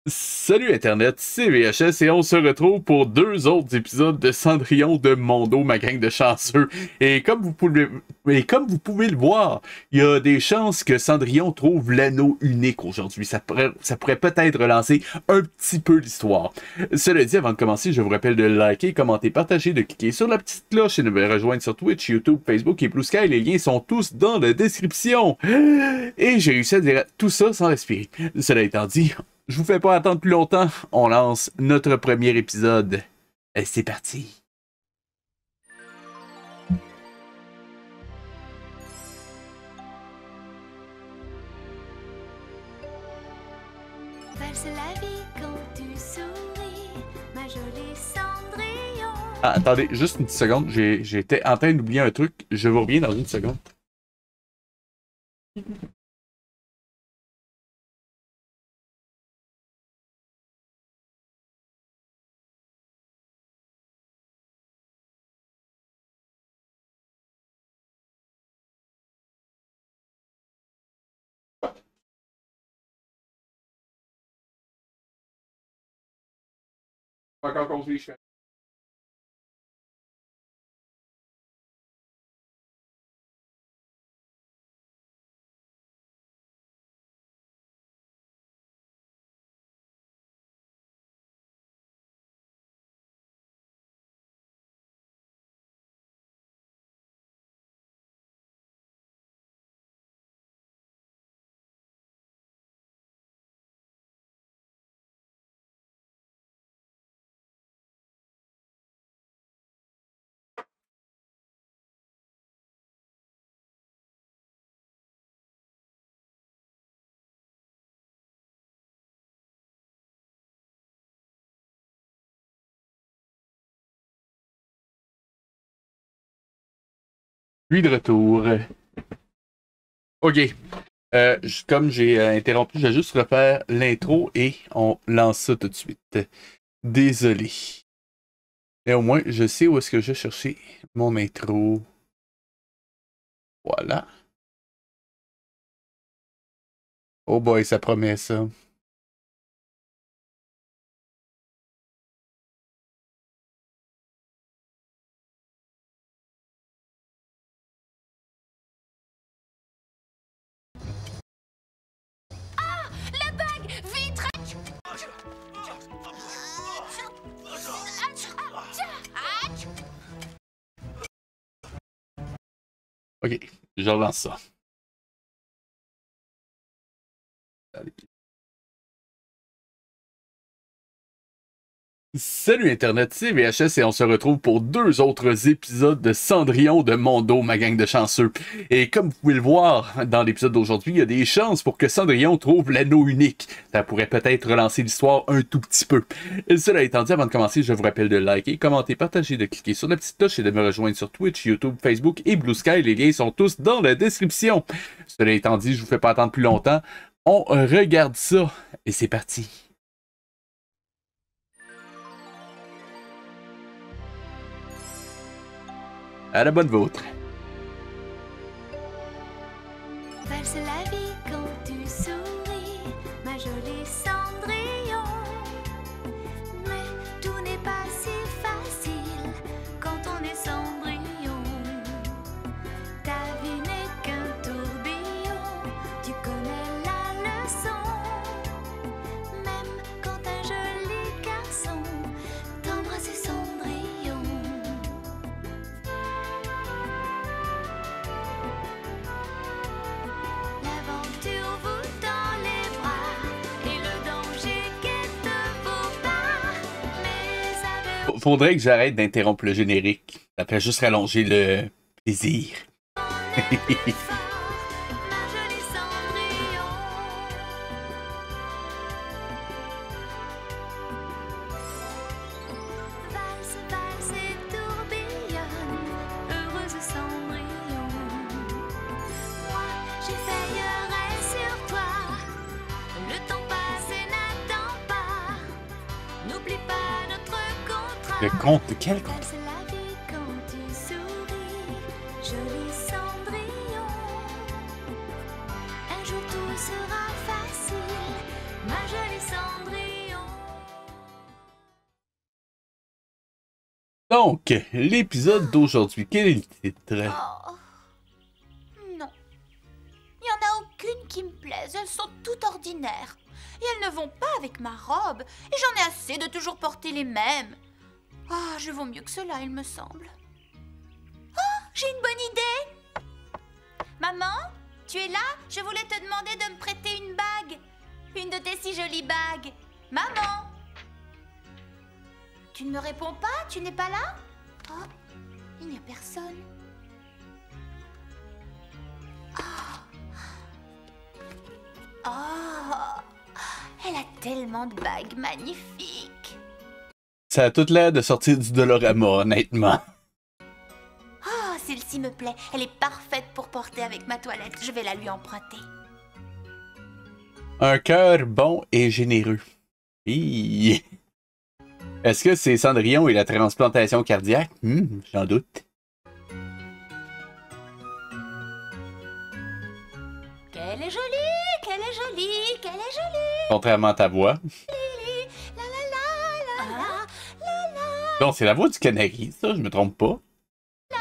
Salut Internet, c'est VHS et on se retrouve pour deux autres épisodes de Cendrillon de Mondo, ma gang de chanceux. Et comme vous pouvez le voir, il y a des chances que Cendrillon trouve l'anneau unique aujourd'hui. Ça pourrait peut-être relancer un petit peu l'histoire. Cela dit, avant de commencer, je vous rappelle de liker, commenter, partager, de cliquer sur la petite cloche et de me rejoindre sur Twitch, YouTube, Facebook et Blue Sky. Les liens sont tous dans la description. Et j'ai réussi à dire tout ça sans respirer. Cela étant dit, je vous fais pas attendre plus longtemps, on lance notre premier épisode. Et c'est parti. Valse la vie quand tu souris, ma jolie Cendrillon. Ah, attendez, juste une petite seconde, j'étais en train d'oublier un truc, je vous reviens dans une seconde. Pas encore construit, je fais. Puis de retour. Ok. Comme j'ai interrompu, je vais juste refaire l'intro et on lance ça tout de suite. Désolé. Et au moins, je sais où est-ce que je vais chercher mon intro. Voilà. Oh boy, ça promet ça. La bague, vite! Ok, je relance ça. Allez. Salut Internet, c'est VHS et on se retrouve pour deux autres épisodes de Cendrillon de Mondo, ma gang de chanceux. Et comme vous pouvez le voir dans l'épisode d'aujourd'hui, il y a des chances pour que Cendrillon trouve l'anneau unique. Ça pourrait peut-être relancer l'histoire un tout petit peu. Et cela étant dit, avant de commencer, je vous rappelle de liker, commenter, partager, de cliquer sur la petite cloche et de me rejoindre sur Twitch, YouTube, Facebook et Blue Sky. Les liens sont tous dans la description. Cela étant dit, je vous fais pas attendre plus longtemps. On regarde ça et c'est parti. À la bonne vôtre. Valse la vie quand tu souris, ma jolie Cendrillon. Mais tout n'est pas si facile quand on est Cendrillon. Ta vie n'est qu'un tourbillon, tu connais la leçon. Même quand un joli garçon t'embrasse Cendrillon. L'aventure vous tend les bras et le danger guette vos pas. Mais avec Faudrait que j'arrête d'interrompre le générique. Ça fait juste rallonger le plaisir. l'effort, ma jolie Cendrillon. Valse, valse et tourbillonne, heureuse Cendrillon. Moi, je veillerai sur toi, le temps passé n'attend pas. N'oublie pas notre contrat. Le compte, quel compte? Valse la vie quand tu souris, joli Cendrillon. Un jour tout sera facile, ma jolie Cendrillon. Donc, l'épisode d'aujourd'hui, quel est le titre? Oh. Non. Il n'y en a aucune qui me plaise. Elles sont toutes ordinaires. Et elles ne vont pas avec ma robe. Et j'en ai assez de toujours porter les mêmes. Ah, je vaux mieux que cela, il me semble. Oh, j'ai une bonne idée. Maman, tu es là? Je voulais te demander de me prêter une bague. Une de tes si jolies bagues. Maman! Tu ne me réponds pas? Tu n'es pas là? Oh, il n'y a personne. Oh, elle a tellement de bagues magnifiques. Ça a toute l'air de sortir du Dolorama, honnêtement. Oh, celle-ci me plaît. Elle est parfaite pour porter avec ma toilette. Je vais la lui emprunter. Un cœur bon et généreux. Hi. Est-ce que c'est Cendrillon et la transplantation cardiaque? J'en doute. Qu'elle est jolie, qu'elle est jolie, qu'elle est jolie. Contrairement à ta voix. La la la la la la la Non, c'est la voix du canari, ça, je me trompe pas. la.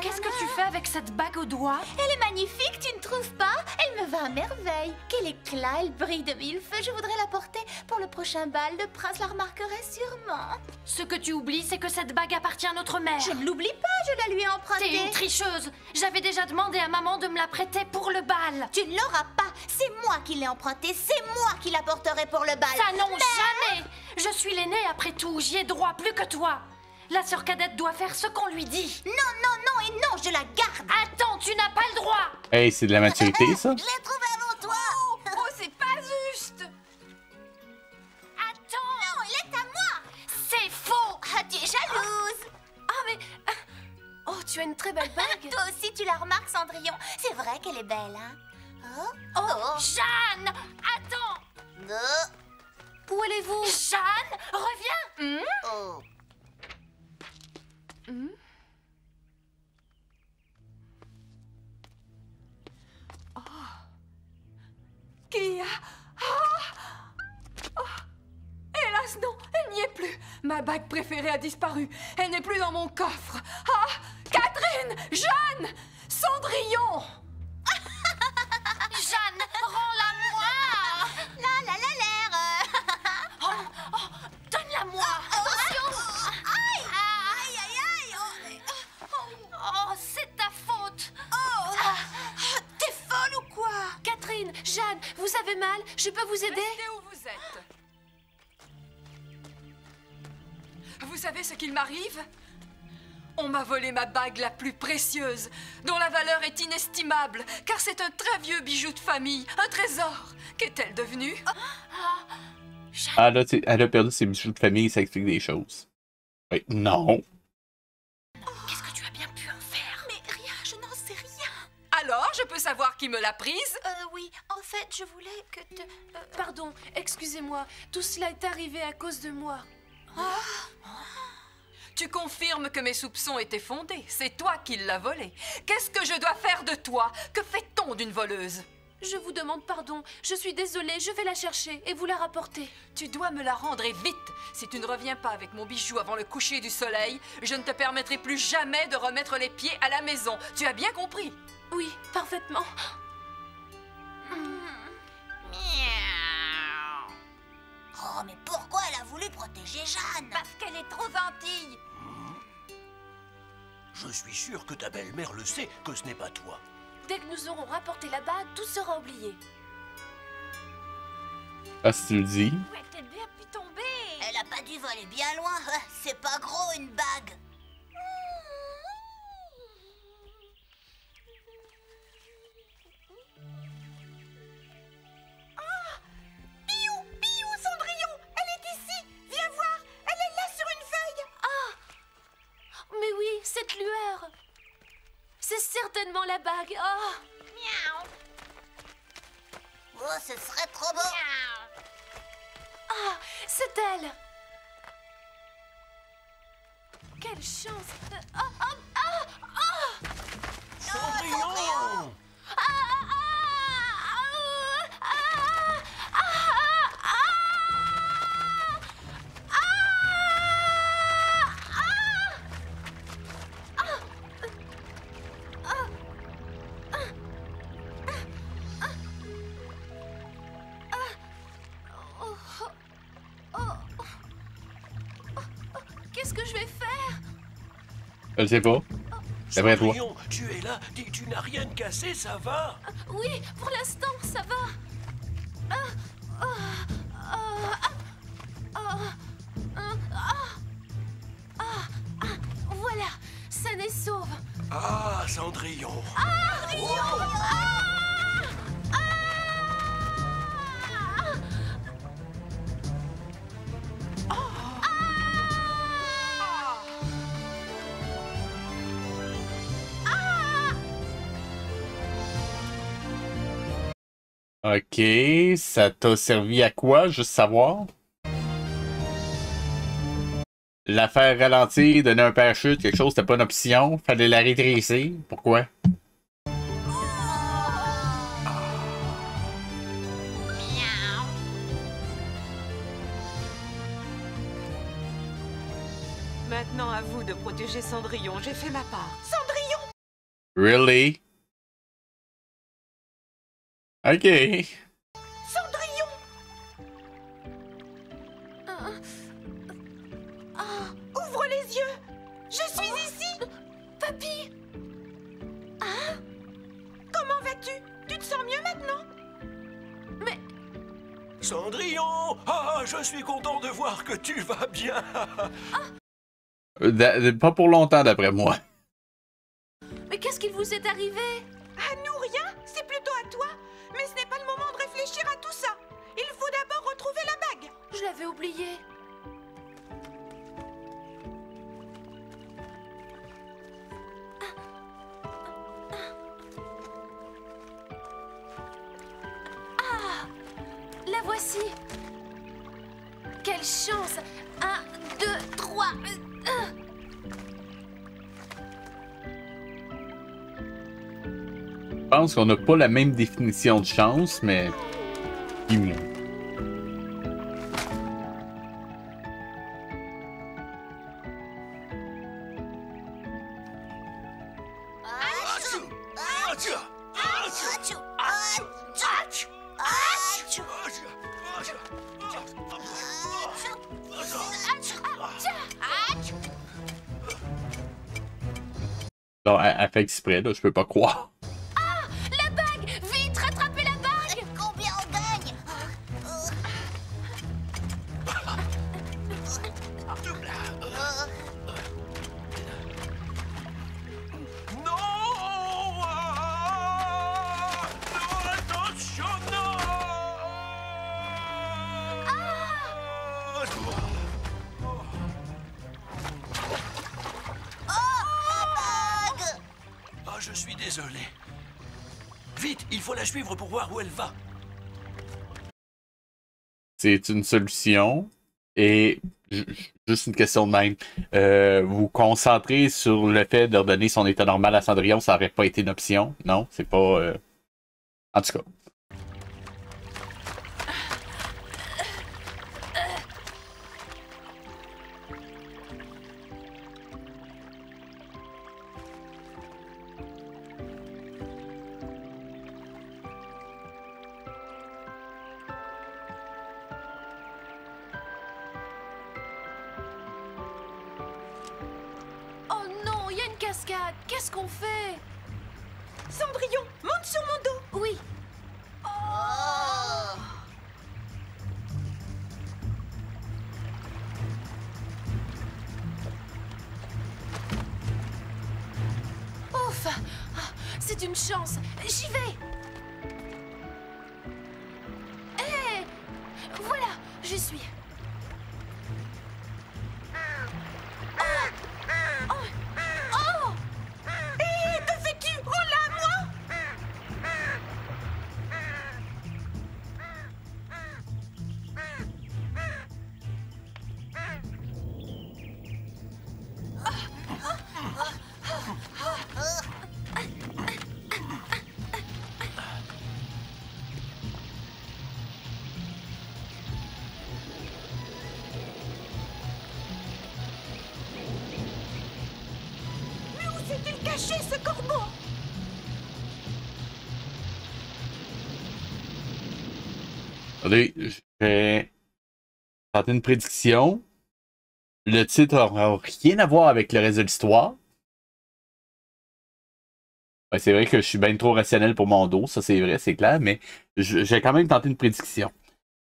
Qu'est-ce que tu fais avec cette bague au doigt? Elle est magnifique, tu ne trouves pas? Elle me va à merveille. Quel éclat, elle brille de mille feux. Je voudrais la porter pour le prochain bal. Le prince la remarquerait sûrement. Ce que tu oublies, c'est que cette bague appartient à notre mère. Je ne l'oublie pas, je la lui ai empruntée. T'es une tricheuse. J'avais déjà demandé à maman de me la prêter pour le bal. Tu ne l'auras pas. C'est moi qui l'ai empruntée. C'est moi qui la porterai pour le bal. Ça non, jamais. Je suis l'aînée après tout. J'y ai droit plus que toi. La sœur cadette doit faire ce qu'on lui dit. Non, non, non et non, je la garde. Attends, tu n'as pas le droit. Hey, c'est de la maturité, ça? Je l'ai trouvée avant toi. Oh, c'est pas juste. Attends. Non, elle est à moi. C'est faux. Ah, tu es jalouse. Ah, mais... Oh, tu as une très belle bague. Toi aussi, tu la remarques, Cendrillon. C'est vrai qu'elle est belle, hein? Oh, Oh, Jeanne. Attends. Où allez-vous? Jeanne, reviens. Oh. Qui a... Hélas, non, elle n'y est plus. Ma bague préférée a disparu. Elle n'est plus dans mon coffre. Ah, Catherine, Jeanne, Cendrillon. Jeanne, rends-la-moi. La la la l'air. Donne-la-moi. Aïe, aïe, aïe. Oh, c'est ta faute. T'es folle ou quoi? Catherine, Jeanne, vous avez mal? Je peux vous aider? Restez où vous êtes. Vous savez ce qu'il m'arrive? On m'a volé ma bague la plus précieuse, dont la valeur est inestimable, car c'est un très vieux bijou de famille, un trésor. Qu'est-elle devenue? Ah, là, elle a perdu ses bijoux de famille, ça explique des choses. Oui, non. Qu'est-ce que tu as bien pu en faire? Mais rien, je n'en sais rien. Alors, je peux savoir qui me l'a prise? Oui, en fait, je voulais que te... Pardon, excusez-moi. Tout cela est arrivé à cause de moi. Tu confirmes que mes soupçons étaient fondés. C'est toi qui l'as volée. Qu'est-ce que je dois faire de toi? Que fait-on d'une voleuse? Je vous demande pardon. Je suis désolée, je vais la chercher et vous la rapporter. Tu dois me la rendre et vite. Si tu ne reviens pas avec mon bijou avant le coucher du soleil, je ne te permettrai plus jamais de remettre les pieds à la maison. Tu as bien compris? Oui, parfaitement. Oh, mais pourquoi elle a voulu protéger Jeanne? Parce qu'elle est trop gentille. Je suis sûr que ta belle-mère le sait que ce n'est pas toi. Dès que nous aurons rapporté la bague, tout sera oublié. Ah, si tu le dis. Où est-elle bien pu tomber? Elle a pas dû voler bien loin. C'est pas gros, une bague. Piou, Cendrillon, elle est ici. Viens voir, elle est là sur une feuille. Mais oui, cette lueur. C'est certainement la bague. Oh, Miaou. Oh, ce serait trop beau. c'est elle. Quelle chance. Cendrillon! Je le sais pas. D'après toi. Cendrillon, tu es là, tu n'as rien de cassé, ça va? Oui, pour l'instant, ça va. Voilà, saine et sauve. Ah, Cendrillon. Ok, ça t'a servi à quoi, juste savoir? La faire ralentir, donner un parachute, quelque chose, c'était pas une option. Fallait la rétrécir. Pourquoi? Maintenant, à vous de protéger Cendrillon. J'ai fait ma part. Really? Ok. Cendrillon! Ouvre les yeux! Je suis ici! Papy, Comment vas-tu? Tu te sens mieux maintenant? Cendrillon! Ah, je suis content de voir que tu vas bien. Pas pour longtemps, d'après moi. mais qu'est-ce qu'il vous est arrivé? À nous rien, c'est plutôt à toi. Mais ce n'est pas le moment de réfléchir à tout ça. Il faut d'abord retrouver la bague. Je l'avais oublié. La voici. Quelle chance. 1, 2, 3. Je pense qu'on n'a pas la même définition de chance, mais... mieux. Achou! Achou! Achou! Achou! Achou! Non, elle fait exprès, là, je peux pas croire. La bague. Vite, rattrapez la bague. Combien on gagne? Non! Ah! Non, attention, non! Ah, je suis désolé. Vite, il faut la suivre pour voir où elle va. C'est une solution. Et juste une question de même. Vous concentrez sur le fait de redonner son état normal à Cendrillon, ça aurait pas été une option. Non, c'est pas... En tout cas. Oh non, il y a une cascade. Qu'est-ce qu'on fait? Cendrillon, monte sur mon dos. Oui. Ouf. C'est une chance. J'y vais. Hé, voilà, j'y suis. Oh! Hé, que fais-tu? Oh là, moi! Mais où s'est-il caché, ce corbeau? Attendez, je vais tenter une prédiction. Le titre n'aura rien à voir avec le reste de l'histoire. Ouais, c'est vrai que je suis bien trop rationnel pour mon dos, ça c'est vrai, c'est clair, mais j'ai quand même tenté une prédiction.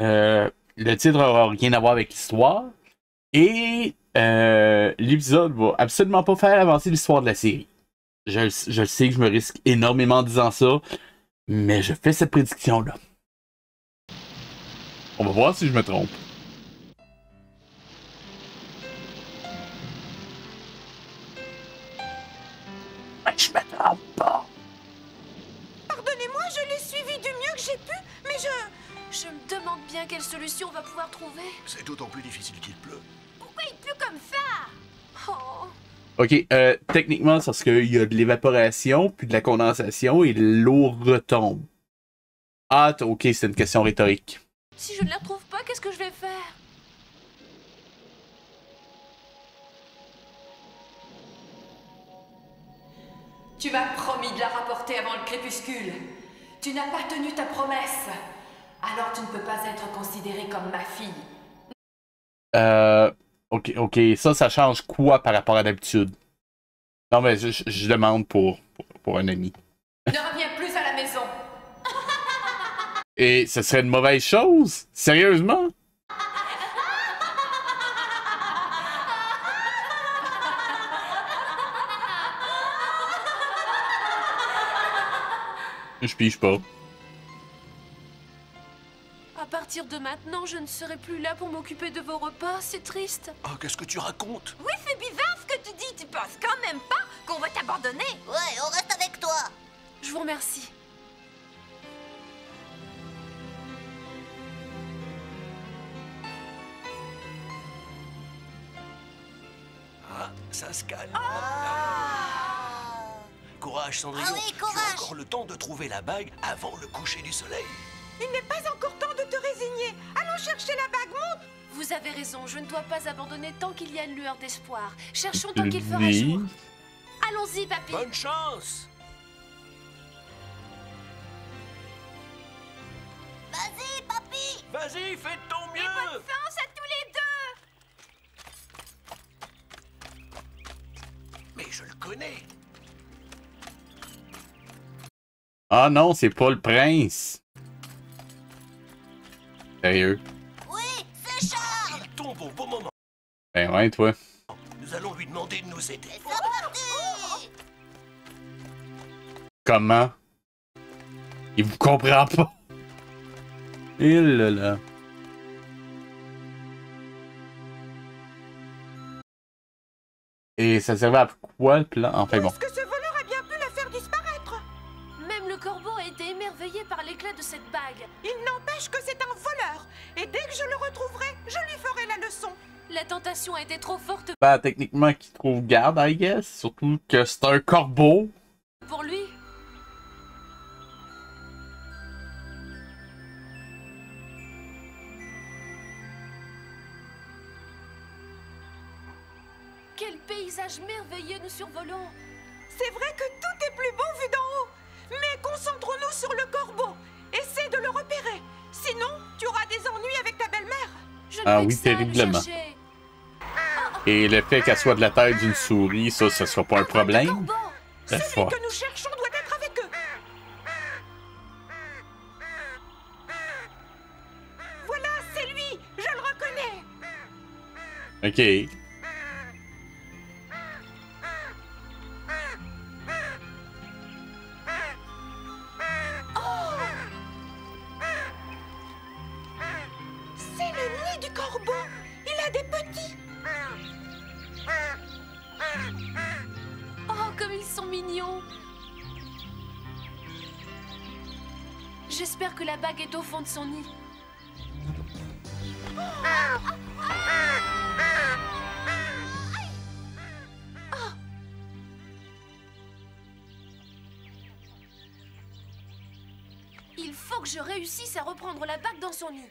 Le titre n'aura rien à voir avec l'histoire, et l'épisode va absolument pas faire avancer l'histoire de la série. Je sais que je me risque énormément en disant ça, mais je fais cette prédiction-là. On va voir si je me trompe. Mais je me trompe pas. Pardonnez-moi, je l'ai suivi du mieux que j'ai pu, mais Je me demande bien quelle solution on va pouvoir trouver. C'est d'autant plus difficile qu'il pleut. Pourquoi il pleut comme ça? Oh. Ok, techniquement, c'est parce qu'il y a de l'évaporation, puis de la condensation, et l'eau retombe. Ah, ok, c'est une question rhétorique. Si je ne la retrouve pas, qu'est-ce que je vais faire? Tu m'as promis de la rapporter avant le crépuscule. Tu n'as pas tenu ta promesse. Alors tu ne peux pas être considérée comme ma fille. Ok, ça change quoi par rapport à d'habitude? Non, mais je demande pour un ami. Ne reviens plus à la maison. Et ce serait une mauvaise chose? Sérieusement? Je pige pas. À partir de maintenant, je ne serai plus là pour m'occuper de vos repas, c'est triste. Oh, qu'est-ce que tu racontes? Oui, c'est bizarre ce que tu dis. Tu penses quand même pas qu'on va t'abandonner? Ouais, on reste avec toi. Je vous remercie. Ah, ça se calme. Courage, Cendrillon. Ah oui, courage. Tu as encore le temps de trouver la bague avant le coucher du soleil. il n'est pas encore temps de te résigner. Allons chercher la bague, monte. Vous avez raison, je ne dois pas abandonner tant qu'il y a une lueur d'espoir. Cherchons tant qu'il fera Oui. jour. Allons-y, papy. Bonne chance! Vas-y, papy. Vas-y, fais de ton Et bonne mieux! chance à tous les deux. Mais je le connais. Ah non, c'est pas le prince. Sérieux? Oui, c'est Charles. Il tombe au bon moment. Ben ouais, toi. Nous allons lui demander de nous aider. C'est parti. Comment? Il vous comprend pas. Il là. Et ça servait à quoi le plan? Enfin bon. Est-ce que ce voleur a bien pu la faire disparaître? Même le corbeau a été émerveillé par l'éclat de cette bague. Il n'empêche que c'est un voleur. Et dès que je le retrouverai, je lui ferai la leçon. La tentation a été trop forte Ben, techniquement, qu'il trouve garde, I guess. Surtout que c'est un corbeau. pour lui. Quel paysage merveilleux nous survolons. C'est vrai que tout est plus beau vu d'en haut. Mais concentrons-nous sur le corbeau. Essaie de le repérer. Sinon, tu auras des ennuis avec ta belle-mère. Je ne Ah vais oui, que ça, le terriblement. chercher. Et le fait qu'elle soit de la taille d'une souris, ça sera pas un problème. Corbeau. Ben, Celui fuck. que nous cherchons doit être avec eux. Voilà, c'est lui. Je le reconnais. Ok. C'est le nid du corbeau. Il a des petits. Oh, comme ils sont mignons. J'espère que la bague est au fond de son nid. Il faut que je réussisse à reprendre la bague dans son nid.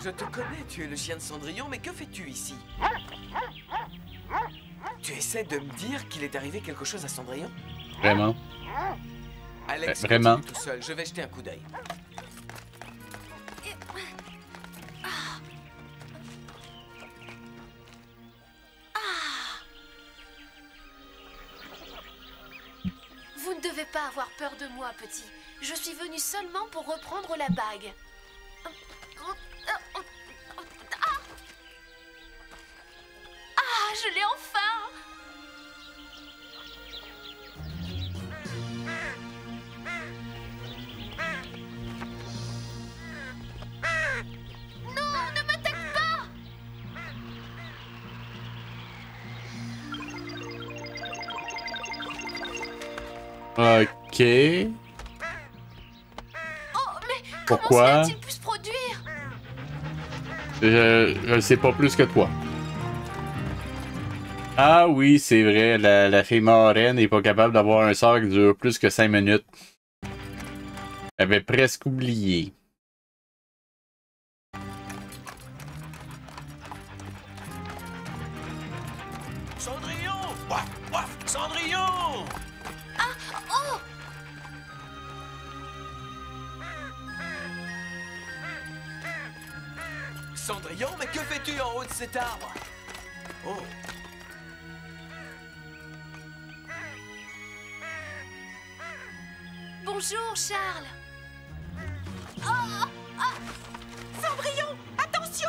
Je te connais, tu es le chien de Cendrillon, mais que fais-tu ici? Tu essaies de me dire qu'il est arrivé quelque chose à Cendrillon? Vraiment? Alex, vraiment? continue tout seul, je vais jeter un coup d'œil. Vous ne devez pas avoir peur de moi, petit. Je suis venue seulement pour reprendre la bague. Ah, je l'ai enfin! Non, ne m'attaque pas! Ok. Oh, mais Pourquoi? comment cela a-t-il pu se produire? Je ne sais pas plus que toi. Ah oui, c'est vrai, la fille marraine n'est pas capable d'avoir un sort qui dure plus que 5 minutes. J'avais presque oublié. Cendrillon! Waf, waf, Cendrillon! Oh! Cendrillon, mais que fais-tu en haut de cet arbre? Oh. Bonjour, Charles. Cendrillon, attention!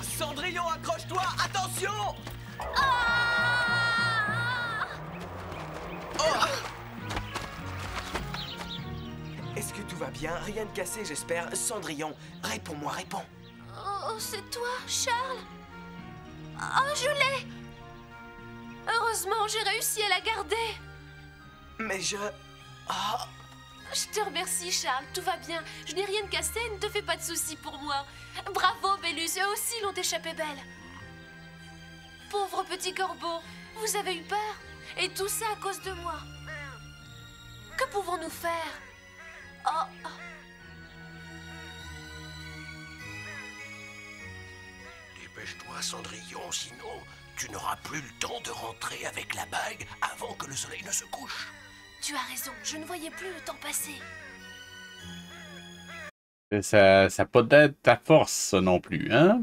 Cendrillon, accroche-toi! Attention! Oh! Est-ce que tout va bien? Rien de cassé, j'espère. Cendrillon, réponds-moi, réponds. Oh, c'est toi, Charles? Oh, je l'ai! Heureusement, j'ai réussi à la garder. Mais je... Oh! Je te remercie, Charles. Tout va bien. Je n'ai rien de cassé. Ne te fais pas de soucis pour moi. Bravo, Bélus. Eux aussi l'ont échappé belle. Pauvre petit corbeau, vous avez eu peur? Et tout ça à cause de moi. Que pouvons-nous faire? Oh, Dépêche-toi, Cendrillon, sinon tu n'auras plus le temps de rentrer avec la bague avant que le soleil ne se couche. tu as raison. Je ne voyais plus le temps passer. Ça peut être ta force, ça non plus, hein?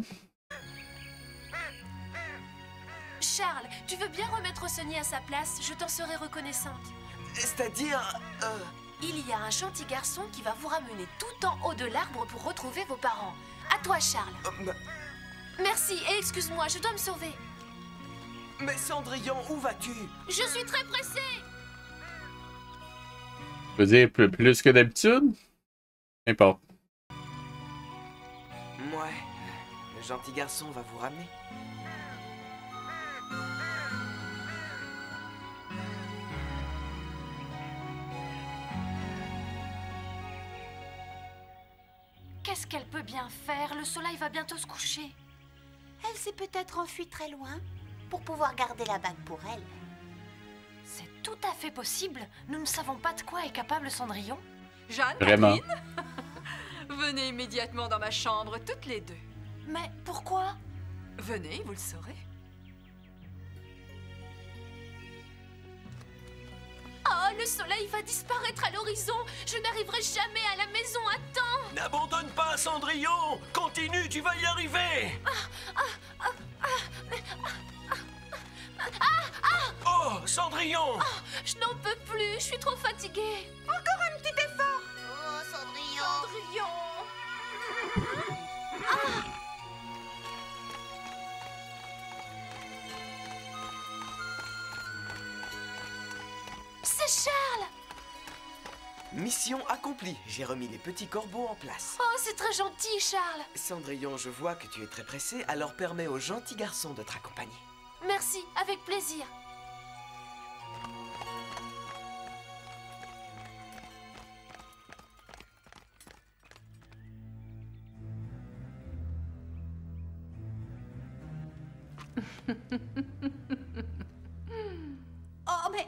Charles, tu veux bien remettre Sonny à sa place? Je t'en serai reconnaissante. C'est-à-dire... Il y a un gentil garçon qui va vous ramener tout en haut de l'arbre pour retrouver vos parents. À toi, Charles. Merci et excuse-moi, je dois me sauver. Mais Cendrillon, où vas-tu? Je suis très pressée. Je veux dire, plus que d'habitude? N'importe. Ouais, le gentil garçon va vous ramener. Qu'est-ce qu'elle peut bien faire? Le soleil va bientôt se coucher. Elle s'est peut-être enfuie très loin pour pouvoir garder la bague pour elle. C'est tout à fait possible. Nous ne savons pas de quoi est capable Cendrillon. Jeanne, Vraiment. Catherine, venez immédiatement dans ma chambre, toutes les deux. Mais pourquoi? Venez, vous le saurez. Oh, le soleil va disparaître à l'horizon. Je n'arriverai jamais à la maison à temps. N'abandonne pas, Cendrillon! Continue, tu vas y arriver! Oh, Cendrillon! Je n'en peux plus. Je suis trop fatiguée. Encore un petit effort! Oh, Cendrillon! Cendrillon. C'est Charles. Mission accomplie. J'ai remis les petits corbeaux en place. Oh, c'est très gentil, Charles. Cendrillon, je vois que tu es très pressé, alors permets au gentil garçon de te raccompagner. Merci, avec plaisir. Oh, mais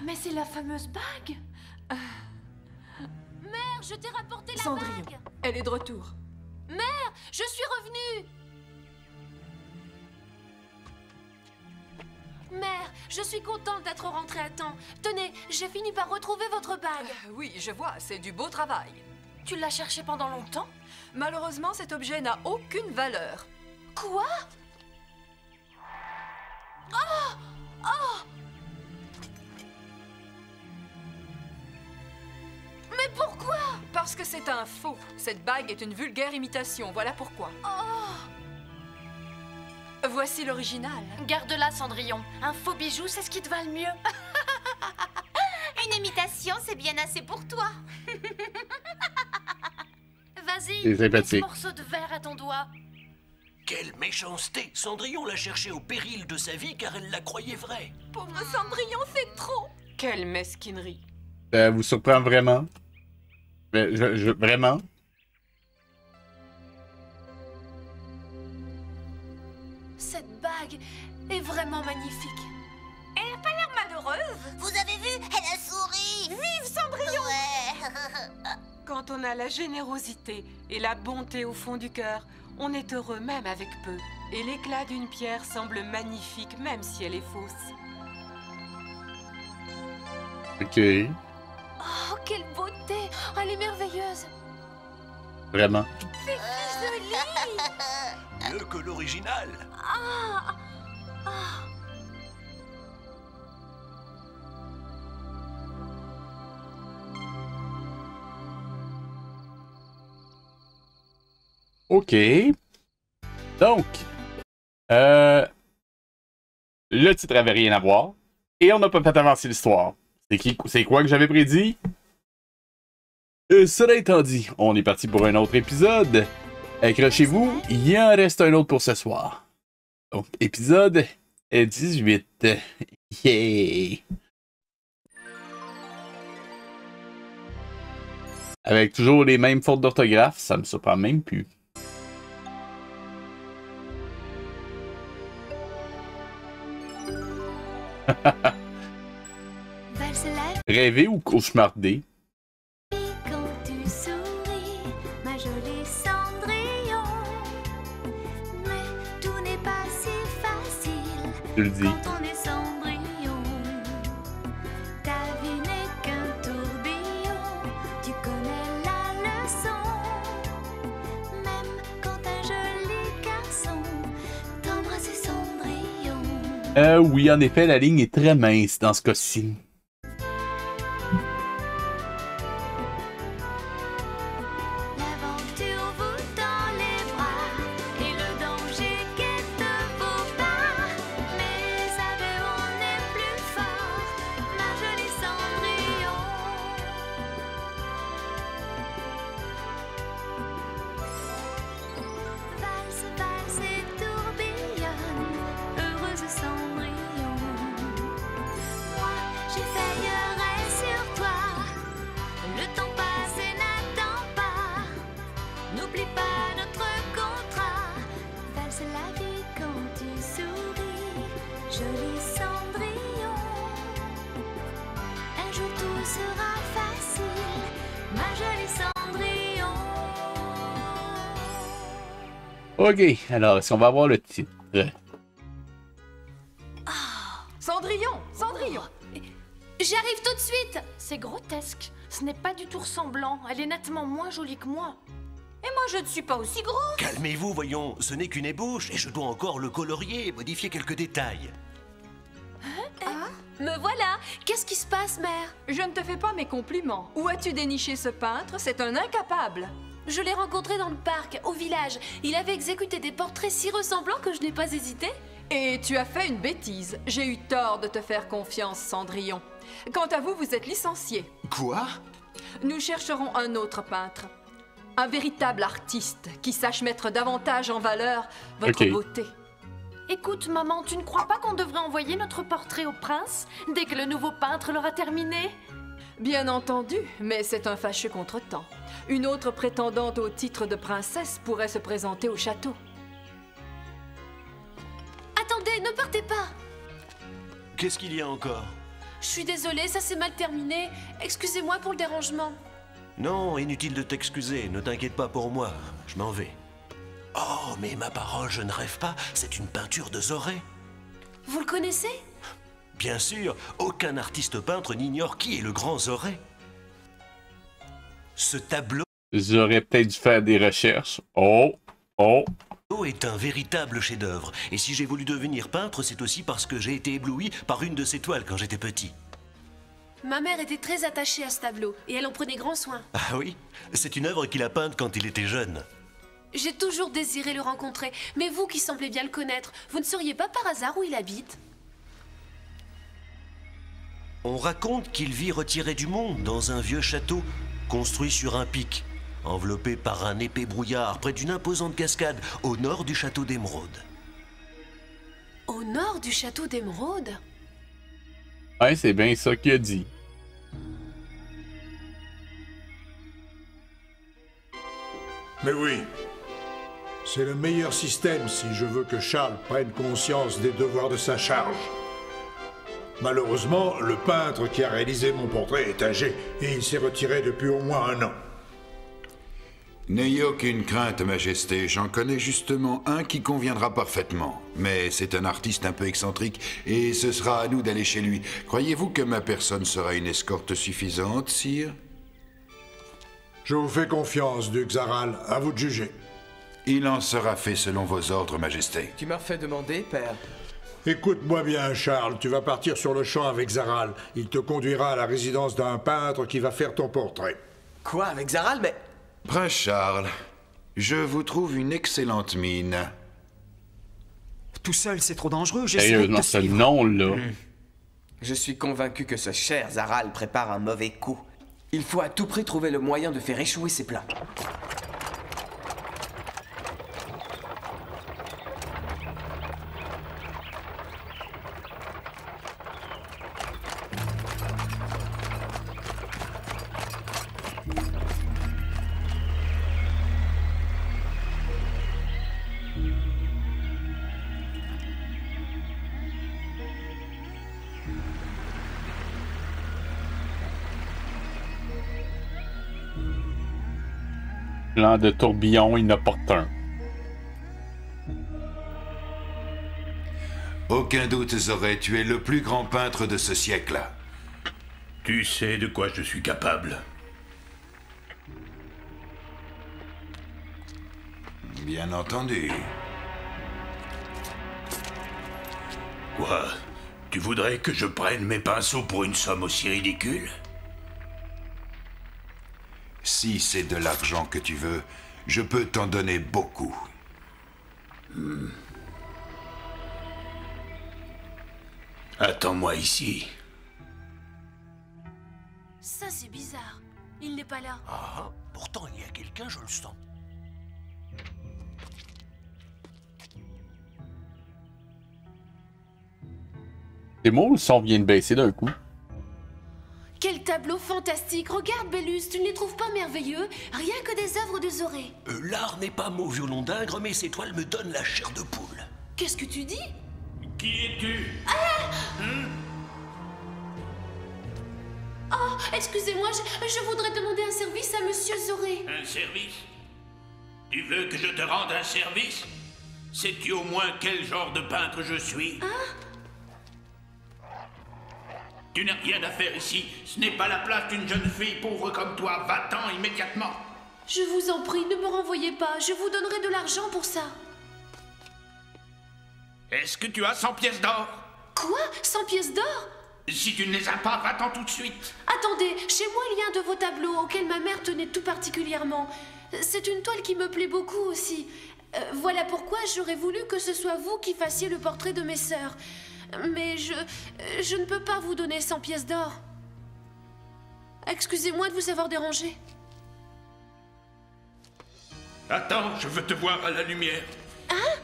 Mais c'est la fameuse bague. Mère, je t'ai rapporté la Cendrillon. bague. Elle est de retour. Mère, je suis revenue. Mère, je suis contente d'être rentrée à temps. Tenez, j'ai fini par retrouver votre bague. Oui, je vois, c'est du beau travail. Tu l'as cherchée pendant longtemps? Malheureusement, cet objet n'a aucune valeur. Quoi? Oh! Oh! Mais pourquoi? Parce que c'est un faux. Cette bague est une vulgaire imitation, voilà pourquoi. Oh! Voici l'original. Garde-la, Cendrillon. Un faux bijou, c'est ce qui te va le mieux. Une imitation, c'est bien assez pour toi. Vas-y, C'est sympathique. mets ce morceau de verre à ton doigt. Quelle méchanceté! Cendrillon l'a cherché au péril de sa vie car elle la croyait vraie. Pauvre Cendrillon, c'est trop. Quelle mesquinerie. Ça vous surprend vraiment? Mais vraiment? Cette bague est vraiment magnifique. Elle n'a pas l'air malheureuse. Vous avez vu? Elle a souri. Vive Cendrillon! Ouais. Quand on a la générosité et la bonté au fond du cœur, on est heureux même avec peu. Et l'éclat d'une pierre semble magnifique même si elle est fausse. Ok. Oh, quelle beauté! Oh, elle est merveilleuse. Vraiment. Mieux que l'original. Ah! Ah! OK. Donc, le titre avait rien à voir. Et on n'a pas fait avancer l'histoire. C'est quoi que j'avais prédit? Cela étant dit, on est parti pour un autre épisode. Accrochez-vous, il en reste un autre pour ce soir. Donc, épisode 18. Yay! Avec toujours les mêmes fautes d'orthographe, ça me surprend même plus. Rêver ou cauchemarder? Quand tu souris, ma jolie Cendrillon. Mais tout n'est pas si facile Je le dis. quand on est Cendrillon. Ta vie n'est qu'un tourbillon, tu connais la leçon. Même quand un joli garçon t'embrasse Cendrillon. Oui, en effet, la ligne est très mince dans ce cas-ci. L'aventure vous tend les bras et le danger guette vos pas. Mais avec on est plus fort, ma jolie Cendrillon. Valse, valse et tourbillonne, heureuse Cendrillon. Moi, j'ai veillerai sur toi. Le temps passe et n'attend pas. N'oublie pas notre contrat. Valse la vie quand tu souris, joli Cendrillon. Un jour tout sera facile, ma jolie Cendrillon. OK, alors, est-ce qu'on va avoir le titre? Cendrillon, Cendrillon. J'arrive tout de suite. C'est grotesque. Ce n'est pas du tout ressemblant. Elle est nettement moins jolie que moi. Et moi, je ne suis pas aussi gros. Calmez-vous, voyons, ce n'est qu'une ébauche et je dois encore le colorier et modifier quelques détails. Me voilà. Qu'est-ce qui se passe, mère? Je ne te fais pas mes compliments. Où as-tu déniché ce peintre? C'est un incapable. Je l'ai rencontré dans le parc, au village. Il avait exécuté des portraits si ressemblants que je n'ai pas hésité. Et tu as fait une bêtise. J'ai eu tort de te faire confiance, Cendrillon. Quant à vous, vous êtes licencié. Quoi? Nous chercherons un autre peintre. Un véritable artiste qui sache mettre davantage en valeur votre Ok. beauté. Écoute, maman, tu ne crois pas qu'on devrait envoyer notre portrait au prince dès que le nouveau peintre l'aura terminé? Bien entendu, mais c'est un fâcheux contretemps. Une autre prétendante au titre de princesse pourrait se présenter au château. Attendez, ne partez pas. Qu'est-ce qu'il y a encore? Je suis désolée, ça s'est mal terminé. Excusez-moi pour le dérangement. Non, inutile de t'excuser, ne t'inquiète pas pour moi, je m'en vais. Oh, mais ma parole, je ne rêve pas, c'est une peinture de Zoré. Vous le connaissez? Bien sûr, aucun artiste peintre n'ignore qui est le grand Zoré. Ce tableau J'aurais peut-être dû faire des recherches. Oh! est un véritable chef-d'œuvre. Et si j'ai voulu devenir peintre, c'est aussi parce que j'ai été ébloui par une de ses toiles quand j'étais petit. Ma mère était très attachée à ce tableau et elle en prenait grand soin. Ah oui? C'est une œuvre qu'il a peinte quand il était jeune. J'ai toujours désiré le rencontrer, mais vous qui semblez bien le connaître, vous ne sauriez pas par hasard où il habite? On raconte qu'il vit retiré du monde dans un vieux château construit sur un pic, enveloppé par un épais brouillard près d'une imposante cascade au nord du château d'Émeraude. Au nord du château d'Émeraude? Ouais, c'est bien ça qu'il a dit. Mais oui, c'est le meilleur système si je veux que Charles prenne conscience des devoirs de sa charge. Malheureusement, le peintre qui a réalisé mon portrait est âgé et il s'est retiré depuis au moins 1 an. N'ayez aucune crainte, Majesté. J'en connais justement un qui conviendra parfaitement. Mais c'est un artiste un peu excentrique et ce sera à nous d'aller chez lui. Croyez-vous que ma personne sera une escorte suffisante, sire? Je vous fais confiance, Duc Zaral. À vous de juger. Il en sera fait selon vos ordres, Majesté. Tu m'as fait demander, père. Écoute-moi bien, Charles. Tu vas partir sur le champ avec Zaral. Il te conduira à la résidence d'un peintre qui va faire ton portrait. Quoi, avec Zaral? Mais... Prince Charles, je vous trouve une excellente mine. Tout seul, c'est trop dangereux. Sérieusement, ce nom-là. Je suis convaincu que ce cher Zaral prépare un mauvais coup. Il faut à tout prix trouver le moyen de faire échouer ses plans. Plan de tourbillon inopportun. Aucun doute, Zoré, tu es le plus grand peintre de ce siècle. Tu sais de quoi je suis capable. Bien entendu. Quoi? Tu voudrais que je prenne mes pinceaux pour une somme aussi ridicule? Si c'est de l'argent que tu veux, je peux t'en donner beaucoup. Attends-moi ici. Ça, c'est bizarre. Il n'est pas là. Ah, pourtant il y a quelqu'un, je le sens. C'est moi ou le son vient de baisser d'un coup? Quel tableau fantastique! Regarde, Bellus, tu ne les trouves pas merveilleux? Rien que des œuvres de Zoré. L'art n'est pas mot violon d'Ingres, mais ces toiles me donnent la chair de poule. Qu'est-ce que tu dis? Qui es-tu? Oh, excusez-moi, je voudrais demander un service à Monsieur Zoré. Un service? Tu veux que je te rende un service? Sais-tu au moins quel genre de peintre je suis? Tu n'as rien à faire ici. Ce n'est pas la place d'une jeune fille pauvre comme toi. Va-t'en immédiatement. Je vous en prie, ne me renvoyez pas. Je vous donnerai de l'argent pour ça. Est-ce que tu as 100 pièces d'or? Quoi? 100 pièces d'or? Si tu ne les as pas, va-t'en tout de suite. Attendez, chez moi il y a un de vos tableaux auquel ma mère tenait tout particulièrement. C'est une toile qui me plaît beaucoup aussi. Voilà pourquoi j'aurais voulu que ce soit vous qui fassiez le portrait de mes sœurs. Mais je ne peux pas vous donner 100 pièces d'or. Excusez-moi de vous avoir dérangé. Attends, je veux te voir à la lumière. Hein?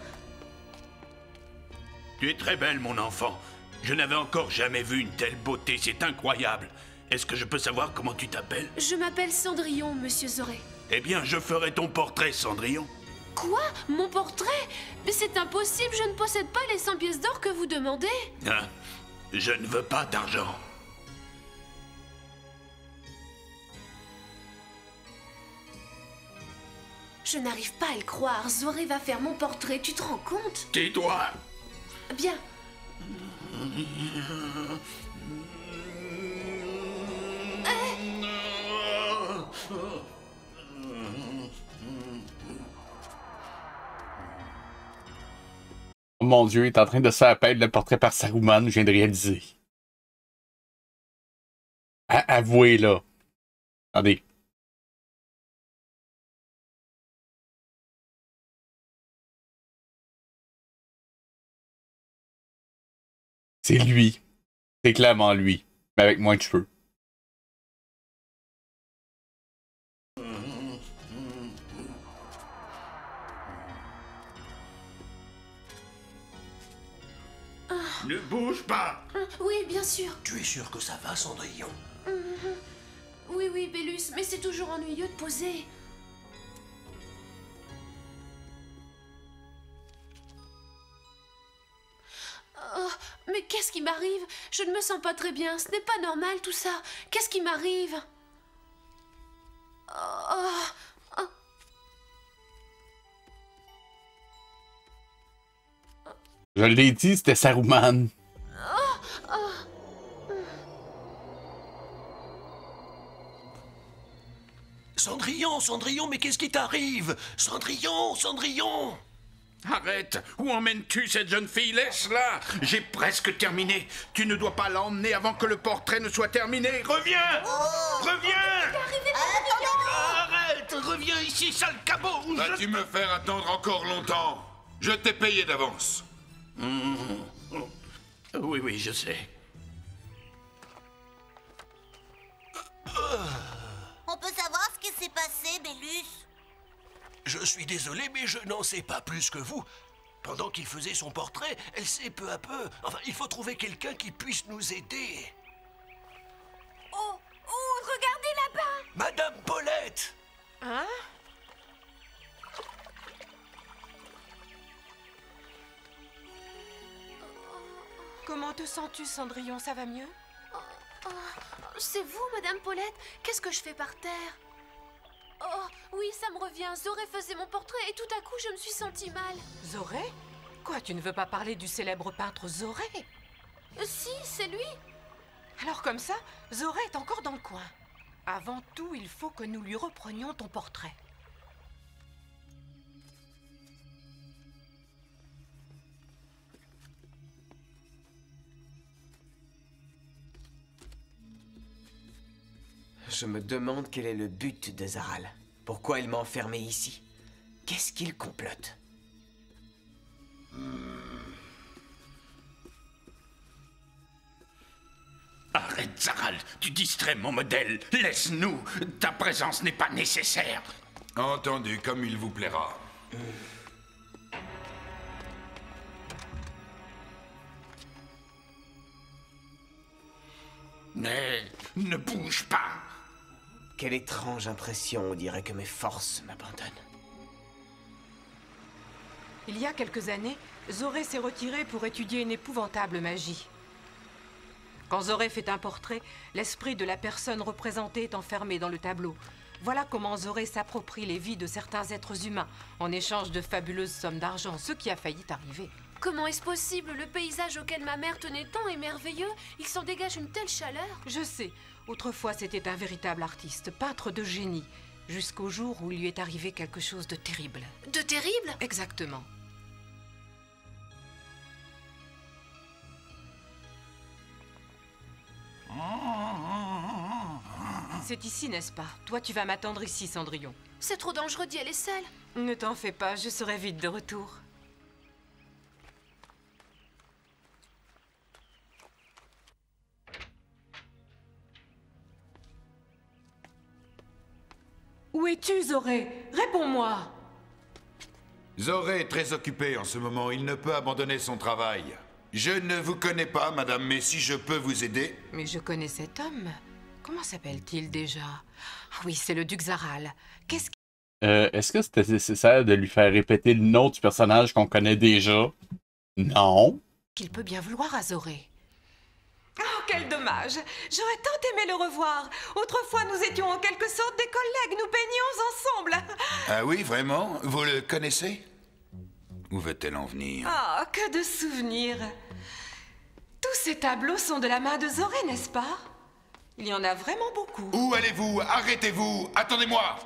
Tu es très belle, mon enfant. Je n'avais encore jamais vu une telle beauté, c'est incroyable. Est-ce que je peux savoir comment tu t'appelles? Je m'appelle Cendrillon, Monsieur Zoré. Eh bien, je ferai ton portrait, Cendrillon. Quoi? Mon portrait? Mais c'est impossible, je ne possède pas les 100 pièces d'or que vous demandez. Hein? Je ne veux pas d'argent. Je n'arrive pas à le croire. Zoré va faire mon portrait, tu te rends compte? Tes doigts. Bien. Oh mon Dieu, il est en train de se faire peindre le portrait par Saruman, je viens de réaliser. Avouez, là. Attendez. C'est lui. C'est clairement lui. Mais avec moins de cheveux. Ne bouge pas. Oui, bien sûr. Tu es sûr que ça va, Cendrillon? Oui, oui, Bélus, mais c'est toujours ennuyeux de poser. Oh, mais qu'est-ce qui m'arrive? Je ne me sens pas très bien. Ce n'est pas normal tout ça. Qu'est-ce qui m'arrive? Oh, oh. Je l'ai dit, c'était Saruman. Cendrillon, Cendrillon, mais qu'est-ce qui t'arrive? Cendrillon, Cendrillon! Arrête! Où emmènes-tu cette jeune fille? Laisse-la! J'ai presque terminé. Tu ne dois pas l'emmener avant que le portrait ne soit terminé. Reviens! Reviens! Arrête! Reviens ici, sale cabot! Vas-tu me faire attendre encore longtemps? Je t'ai payé d'avance. Oui, oui, je sais. On peut savoir ce qui s'est passé, Bélus? Je suis désolé, mais je n'en sais pas plus que vous. Pendant qu'il faisait son portrait, elle s'est peu à peu... Enfin, il faut trouver quelqu'un qui puisse nous aider. Oh, regardez là-bas! Madame Paulette! Hein? Comment te sens-tu, Cendrillon? Ça va mieux? C'est vous, Madame Paulette? Qu'est-ce que je fais par terre? Oh, oui, ça me revient. Zoré faisait mon portrait et tout à coup, je me suis sentie mal. Zoré? Quoi, tu ne veux pas parler du célèbre peintre Zoré? Si, c'est lui. Alors comme ça, Zoré est encore dans le coin. Avant tout, il faut que nous lui reprenions ton portrait. Je me demande quel est le but de Zaral. Pourquoi il m'a enfermé ici? Qu'est-ce qu'il complote? Arrête, Zaral, tu distrais mon modèle. Laisse-nous. Ta présence n'est pas nécessaire. Entendu, comme il vous plaira. Mais ne bouge pas. Quelle étrange impression, on dirait que mes forces m'abandonnent. Il y a quelques années, Zoré s'est retiré pour étudier une épouvantable magie. Quand Zoré fait un portrait, l'esprit de la personne représentée est enfermé dans le tableau. Voilà comment Zoré s'approprie les vies de certains êtres humains en échange de fabuleuses sommes d'argent, ce qui a failli arriver. Comment est-ce possible? Le paysage auquel ma mère tenait tant est merveilleux. Il s'en dégage une telle chaleur. Je sais, autrefois c'était un véritable artiste, peintre de génie, jusqu'au jour où il lui est arrivé quelque chose de terrible. De terrible? Exactement. C'est ici, n'est-ce pas? Toi, tu vas m'attendre ici, Cendrillon. C'est trop dangereux d'y aller seule. Ne t'en fais pas, je serai vite de retour. Où es-tu, Zoré? Réponds-moi! Zoré est très occupé en ce moment, il ne peut abandonner son travail. Je ne vous connais pas, madame, mais si je peux vous aider... Mais je connais cet homme. Comment s'appelle-t-il déjà? Ah oui, c'est le duc Zaral. Qu'est-ce qui... Est-ce que c'était nécessaire de lui faire répéter le nom du personnage qu'on connaît déjà? Non. qu'il peut bien vouloir à Zoré? Oh, quel dommage. J'aurais tant aimé le revoir. Autrefois, nous étions en quelque sorte des collègues. Nous baignions ensemble. Ah oui, vraiment? Vous le connaissez? Où veut-elle en venir? Ah, que de souvenirs. Tous ces tableaux sont de la main de Zoré, n'est-ce pas? Il y en a vraiment beaucoup. Où allez-vous? Arrêtez-vous! Attendez-moi!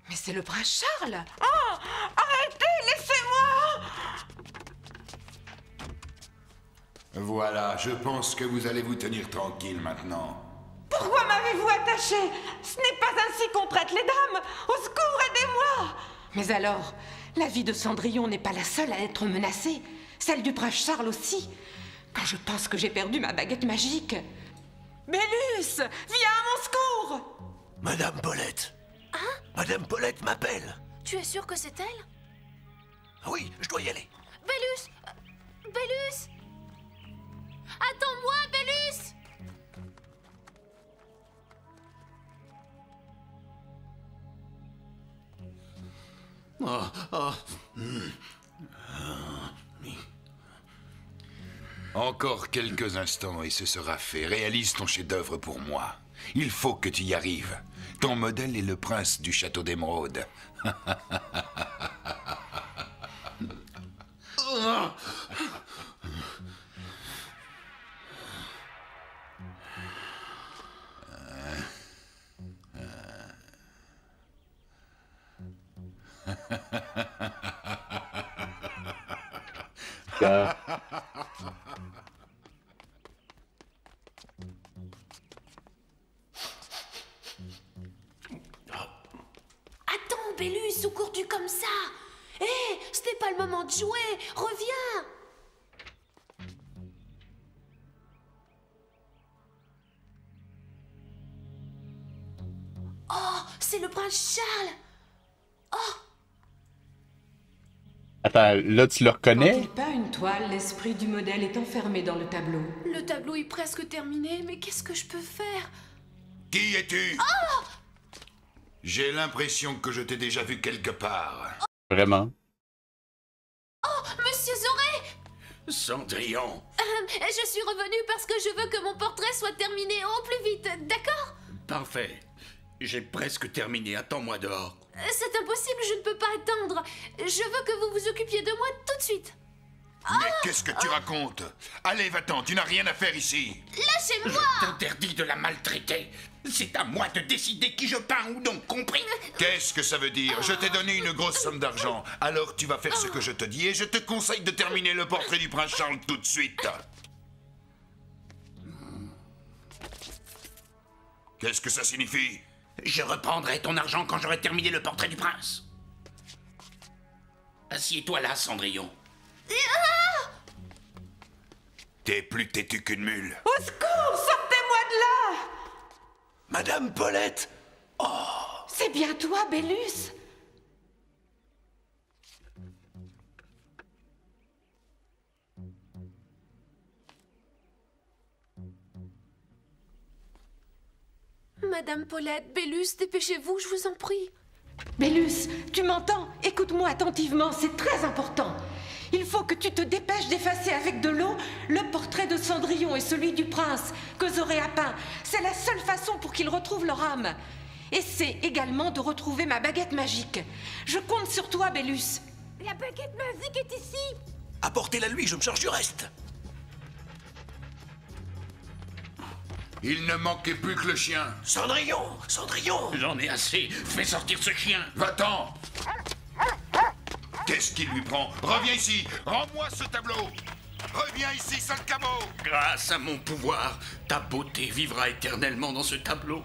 Mais c'est le prince Charles! Oh! Arrêtez! Laissez-moi! Voilà, je pense que vous allez vous tenir tranquille maintenant. Pourquoi m'avez-vous attaché? Ce n'est pas ainsi qu'on traite les dames! Au secours, aidez-moi! Mais alors, la vie de Cendrillon n'est pas la seule à être menacée. Celle du prince Charles aussi. Quand je pense que j'ai perdu ma baguette magique. Bélus! Viens à mon secours! Madame Paulette. Hein? Madame Paulette m'appelle. Tu es sûr que c'est elle? Oui, je dois y aller. Bélus! Bélus! Attends-moi, Bélus! Encore quelques instants et ce sera fait. Réalise ton chef-d'œuvre pour moi. Il faut que tu y arrives. Ton modèle est le prince du château d'Émeraude. Attends, Bélus, où cours-tu comme ça? Hé, ce n'est pas le moment de jouer. Reviens. Oh, c'est le prince Charles. Oh. Attends, là, tu le reconnais? Quand il peint une toile, l'esprit du modèle est enfermé dans le tableau. Le tableau est presque terminé, mais qu'est-ce que je peux faire? Qui es-tu? Oh! J'ai l'impression que je t'ai déjà vu quelque part. Vraiment? Oh, Monsieur Zoré! Cendrillon. Je suis revenue parce que je veux que mon portrait soit terminé au plus vite, d'accord? Parfait. J'ai presque terminé. Attends-moi dehors. C'est impossible, je ne peux pas attendre. Je veux que vous vous occupiez de moi tout de suite. Mais qu'est-ce que tu racontes? Allez, va-t'en, tu n'as rien à faire ici. Lâchez-moi! Je t'interdis de la maltraiter. C'est à moi de décider qui je peins ou non, compris? Qu'est-ce que ça veut dire? Je t'ai donné une grosse somme d'argent. Alors tu vas faire ce que je te dis et je te conseille de terminer le portrait du prince Charles tout de suite. Qu'est-ce que ça signifie? Je reprendrai ton argent quand j'aurai terminé le portrait du prince. Assieds-toi là, Cendrillon. T'es plus têtu qu'une mule. Au secours, sortez-moi de là! Madame Paulette! C'est bien toi, Bélus? Madame Paulette, Bélus, dépêchez-vous, je vous en prie. Bélus, tu m'entends? Écoute-moi attentivement, c'est très important. Il faut que tu te dépêches d'effacer avec de l'eau le portrait de Cendrillon et celui du prince que Zoré a peint. C'est la seule façon pour qu'ils retrouvent leur âme. Et c'est également de retrouver ma baguette magique. Je compte sur toi, Bélus. La baguette magique est ici. Apportez-la lui, je me charge du reste. Il ne manquait plus que le chien. Cendrillon! Cendrillon! J'en ai assez. Fais sortir ce chien. Va-t'en! Qu'est-ce qui lui prend? Reviens ici! Rends-moi ce tableau! Reviens ici, sale cabot! Grâce à mon pouvoir, ta beauté vivra éternellement dans ce tableau.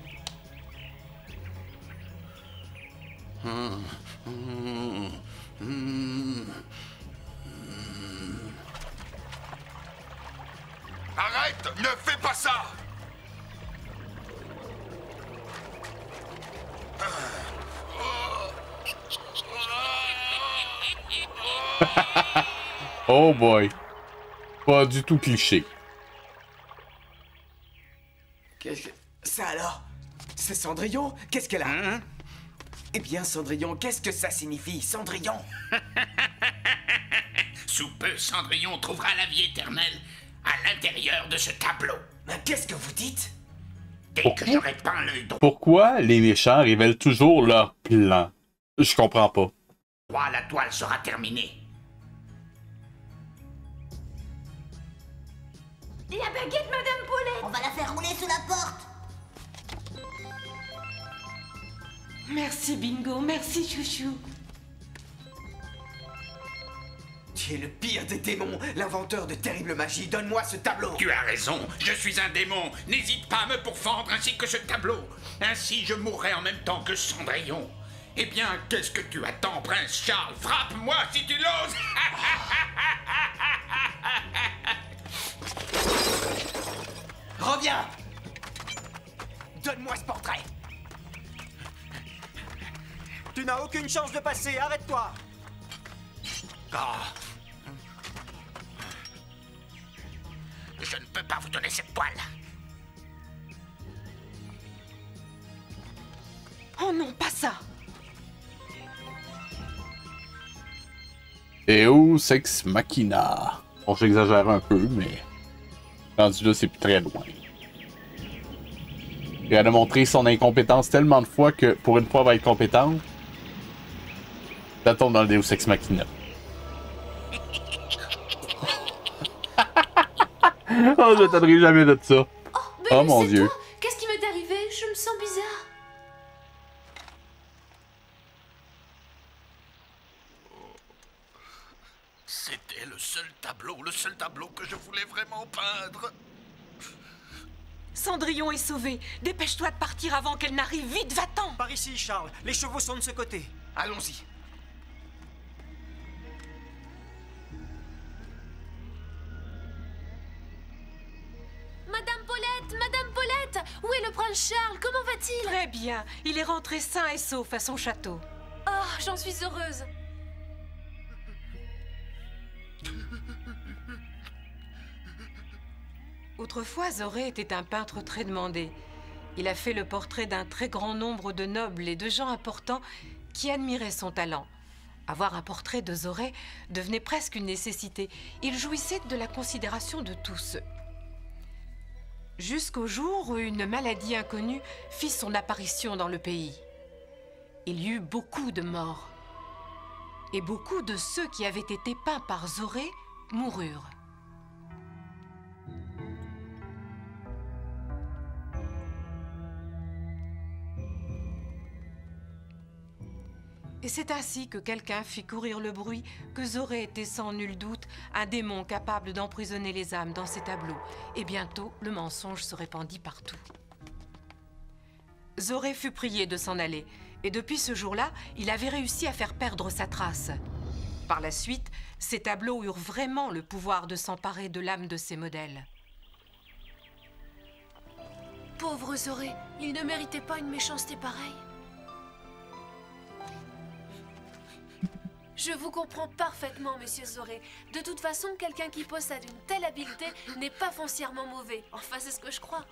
Arrête! Ne fais pas ça! Oh boy. Pas du tout cliché. Qu'est-ce que... Ça alors? C'est Cendrillon? Qu'est-ce qu'elle a? Eh bien, Cendrillon, qu'est-ce que ça signifie, Cendrillon? sous peu, Cendrillon trouvera la vie éternelle à l'intérieur de ce tableau. Mais qu'est-ce que vous dites? Dès que j'aurai peint l'œil droit, Pourquoi les méchants révèlent toujours leur plan? Je comprends pas. la toile sera terminée. La baguette, Madame Paulette! On va la faire rouler sous la porte. Merci Bingo, merci Chouchou. Tu es le pire des démons, l'inventeur de terrible magie. Donne-moi ce tableau. Tu as raison, je suis un démon. N'hésite pas à me pourfendre ainsi que ce tableau. Ainsi je mourrai en même temps que Cendrillon. Eh bien, qu'est-ce que tu attends, Prince Charles? Frappe-moi si tu l'oses. Reviens. Donne-moi ce portrait. Tu n'as aucune chance de passer, arrête-toi! Ah. Je ne peux pas vous donner cette toile. Oh non, pas ça! Deus Ex Machina. Bon, j'exagère un peu, mais rendu là, c'est plus très loin. Il a montré son incompétence tellement de fois que, pour une fois, elle va être compétente. Ça tombe dans le Deus Ex Machina. Oh, je t'attendrai jamais de ça. Oh mon Dieu. Qu'est-ce qui m'est arrivé? Je me sens bizarre. C'était le seul tableau que je voulais vraiment peindre. Cendrillon est sauvé. Dépêche-toi de partir avant qu'elle n'arrive. Vite, va-t'en! Par ici, Charles. Les chevaux sont de ce côté. Allons-y. Madame Paulette, où est le prince Charles? Comment va-t-il? Très bien. Il est rentré sain et sauf à son château. Oh, j'en suis heureuse. Autrefois, Zoré était un peintre très demandé. Il a fait le portrait d'un très grand nombre de nobles et de gens importants qui admiraient son talent. Avoir un portrait de Zoré devenait presque une nécessité. Il jouissait de la considération de tous. Jusqu'au jour où une maladie inconnue fit son apparition dans le pays. Il y eut beaucoup de morts. Et beaucoup de ceux qui avaient été peints par Zoré moururent. Et c'est ainsi que quelqu'un fit courir le bruit que Zoré était sans nul doute un démon capable d'emprisonner les âmes dans ses tableaux. Et bientôt, le mensonge se répandit partout. Zoré fut prié de s'en aller. Et depuis ce jour-là, il avait réussi à faire perdre sa trace. Par la suite, ses tableaux eurent vraiment le pouvoir de s'emparer de l'âme de ses modèles. Pauvre Zoré, il ne méritait pas une méchanceté pareille. Je vous comprends parfaitement, monsieur Zoré. De toute façon, quelqu'un qui possède une telle habileté n'est pas foncièrement mauvais. Enfin, c'est ce que je crois.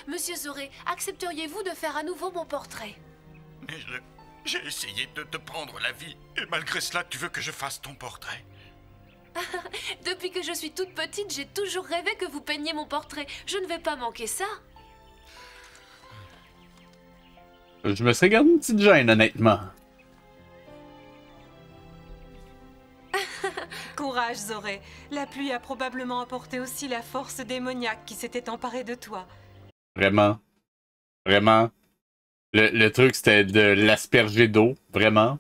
Monsieur Zoré, accepteriez-vous de faire à nouveau mon portrait? Mais j'ai essayé de te prendre la vie, et malgré cela, tu veux que je fasse ton portrait? Depuis que je suis toute petite, j'ai toujours rêvé que vous peigniez mon portrait. Je ne vais pas manquer ça. Je me serais gardé une petite gêne, honnêtement. Courage, Zoré. La pluie a probablement apporté aussi la force démoniaque qui s'était emparée de toi. Vraiment. Vraiment. Le truc, c'était de l'asperger d'eau. Vraiment.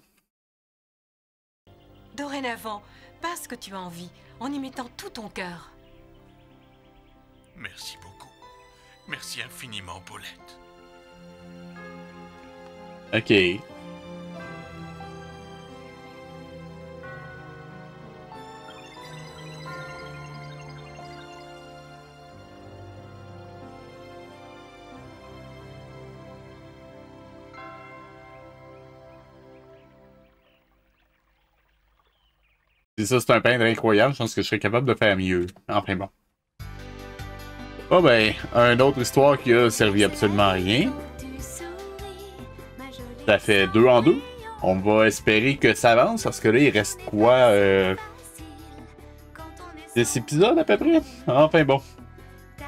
Dorénavant, passe ce que tu as envie, en y mettant tout ton cœur. Merci beaucoup. Merci infiniment, Paulette. Ok. Si ça, c'est un peintre incroyable, je pense que je serais capable de faire mieux. Enfin bon. Oh ben, une autre histoire qui a servi absolument à rien. Ça fait 2 en 2. On va espérer que ça avance, parce que là, il reste quoi? 10 épisodes à peu près. Enfin bon.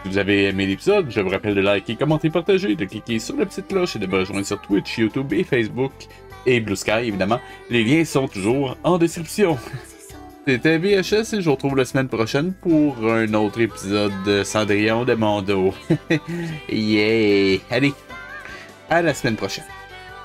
Si vous avez aimé l'épisode, je vous rappelle de liker, commenter, partager, de cliquer sur la petite cloche et de me rejoindre sur Twitch, YouTube et Facebook. Et Blue Sky, évidemment. Les liens sont toujours en description. C'était VHS et je vous retrouve la semaine prochaine pour un autre épisode de Cendrillon de Mondo. Yeah! Allez, à la semaine prochaine.